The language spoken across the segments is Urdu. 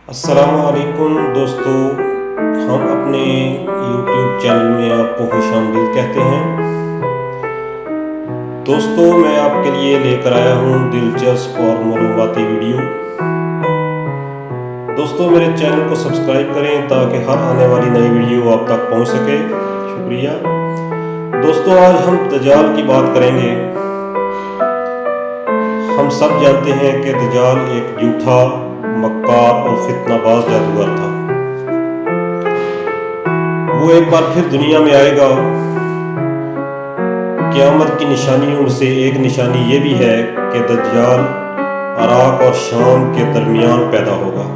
السلام علیکم دوستو، ہم اپنے یوٹیوب چینل میں آپ کو خوش آمدید کہتے ہیں۔ دوستو، میں آپ کے لیے لے کر آیا ہوں دلچسپ اور معلوماتی ویڈیو۔ دوستو، میرے چینل کو سبسکرائب کریں تاکہ ہر آنے والی نئی ویڈیو آپ تک پہنچ سکے۔ شکریہ۔ دوستو، آج ہم دجال کی بات کریں گے۔ ہم سب جانتے ہیں کہ دجال ایک جھوٹا، مکار اور فتنہ باز جادوگر تھا۔ وہ ایک بار پھر دنیا میں آئے گا۔ قیامت کی نشانیوں میں سے ایک نشانی یہ بھی ہے کہ دجال عراق اور شام کے درمیان پیدا ہوگا۔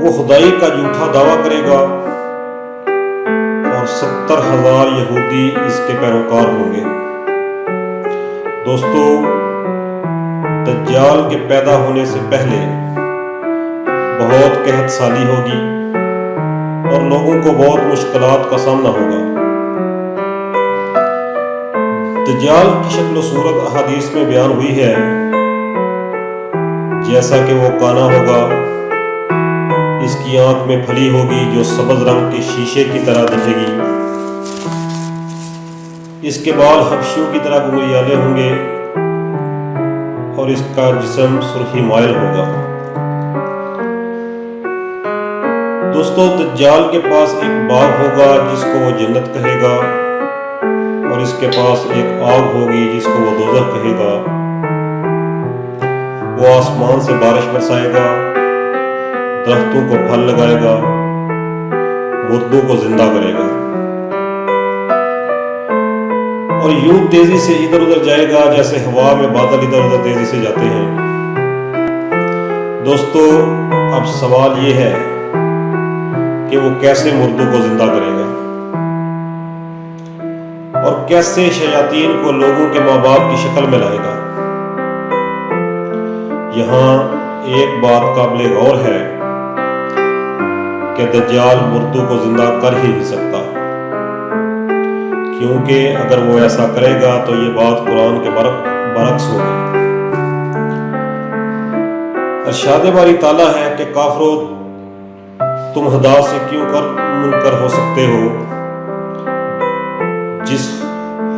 وہ خدائی کا جھوٹا دعویٰ کرے گا اور 70,000 یہودی اس کے پیروکار ہوں گے۔ دوستو، دجال کے پیدا ہونے سے پہلے بہت قحط سالی ہوگی اور لوگوں کو بہت مشکلات کا سامنا ہوگا۔ دجال کی شکل و صورت احادیث میں بیان ہوئی ہے، جیسا کہ وہ کانا ہوگا، اس کی آنکھ میں پھلی ہوگی جو سبز رنگ کے شیشے کی طرح دکھے گی، اس کے بال حبشیوں کی طرح گھڑیالے ہوں گے اور اس کا جسم سرخی مائل ہوگا۔ دوستو، دجال کے پاس ایک باغ ہوگا جس کو وہ جنت کہے گا، اور اس کے پاس ایک آگ ہوگی جس کو وہ دوزخ کہے گا۔ وہ آسمان سے بارش برسائے گا، درختوں کو پھل لگائے گا، مردوں کو زندہ کرے گا، اور یوں تیزی سے ادھر ادھر جائے گا جیسے ہوا میں بادل ادھر ادھر تیزی سے جاتے ہیں۔ دوستو، اب سوال یہ ہے کہ وہ کیسے مردوں کو زندہ کرے گا اور کیسے شیاطین کو لوگوں کے ماں باپ کی شکل میں لائے گا۔ یہاں ایک بات قابل غور ہے کہ دجال مردوں کو زندہ کر ہی نہیں سکتا، کیونکہ اگر وہ ایسا کرے گا تو یہ بات قرآن کے برعکس ہوگی۔ ارشاد باری تعالیٰ ہے کہ کافرو، تم خدا سے کیوں منکر ہو سکتے ہو، جس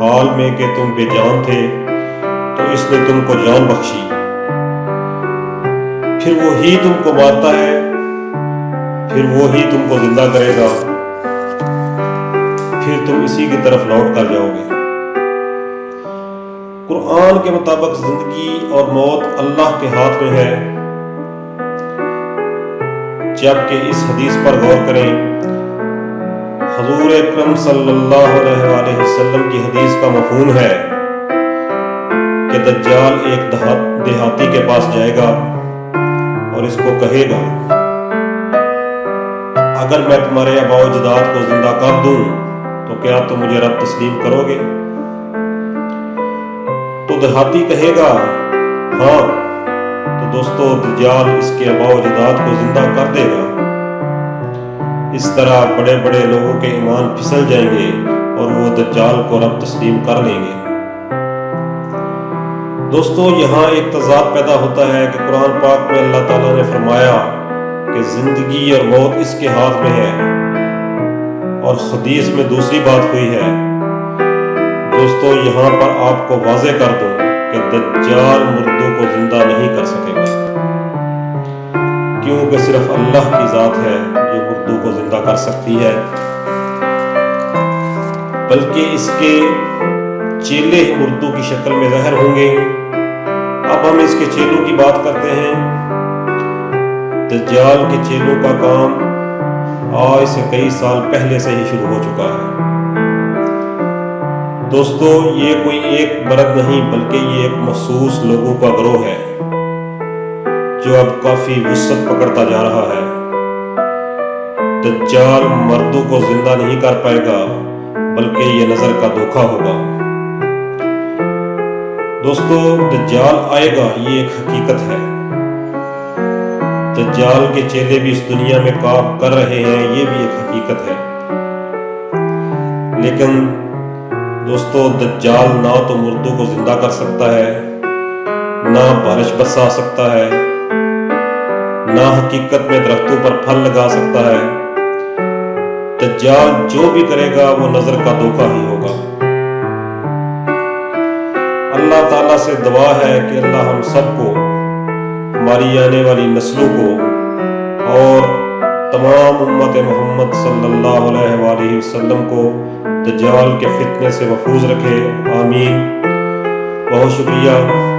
حال میں کہ تم بے جان تھے تو اس نے تم کو جان بخشی، پھر وہی تم کو مارتا ہے، پھر وہی تم کو زندہ کرے گا، پھر تم اسی کی طرف لوٹ کر جاؤ گے۔ قرآن کے مطابق زندگی اور موت اللہ کے ہاتھ میں ہے، جبکہ اس حدیث پر غور کریں۔ حضور اکرم صلی اللہ علیہ وآلہ وسلم کی حدیث کا مفہوم ہے کہ دجال ایک دیہاتی کے پاس جائے گا اور اس کو کہے گا، اگر میں تمہارے آباء و اجداد کو زندہ کر دوں تو کیا تم مجھے رب تسلیم کرو گے؟ تو دیہاتی کہے گا ہاں۔ تو دوستو، دجال اس کے آباء و اجداد کو زندہ کر دے گا۔ اس طرح بڑے بڑے لوگوں کے ایمان پھسل جائیں گے اور وہ دجال کو رب تسلیم کر لیں گے۔ دوستو، یہاں ایک تضاد پیدا ہوتا ہے کہ قرآن پاک میں اللہ تعالیٰ نے فرمایا کہ زندگی اور موت اس کے ہاتھ میں ہے، اور حدیث میں دوسری بات ہوئی ہے۔ دوستو، یہاں پر آپ کو واضح کر دوں کہ دجال مردوں کو زندہ نہیں کر سکے گا، کیونکہ صرف اللہ کی ذات ہے جو مردوں کو زندہ کر سکتی ہے، بلکہ اس کے چیلے ہی مردوں کی شکل میں ظاہر ہوں گے۔ اب ہم اس کے چیلوں کی بات کرتے ہیں۔ دجال کے چیلوں کا کام آج سے کئی سال پہلے سے ہی شروع ہو چکا ہے۔ دوستو، یہ کوئی ایک مرد نہیں بلکہ یہ ایک مخصوص لوگوں کا گروہ ہے جو اب کافی وسعت پکڑتا جا رہا ہے۔ دجال مردوں کو زندہ نہیں کر پائے گا، بلکہ یہ نظر کا دھوکہ ہوگا۔ دوستو، دجال آئے گا، یہ ایک حقیقت ہے۔ دجال کے چیلے بھی اس دنیا میں کام کر رہے ہیں، یہ بھی ایک حقیقت ہے۔ لیکن دوستو، دجال نہ تو مردوں کو زندہ کر سکتا ہے، نہ بارش برسا سکتا ہے، نا حقیقت میں درختوں پر پھل لگا سکتا ہے۔ دجال جو بھی کرے گا وہ نظر کا دھوکہ ہی ہوگا۔ اللہ تعالیٰ سے دعا ہے کہ اللہ ہم سب کو، ہماری آنے والی نسلوں کو اور تمام امت محمد صلی اللہ علیہ وآلہ وسلم کو دجال کے فتنے سے محفوظ رکھے، آمین۔ بہت شکریہ۔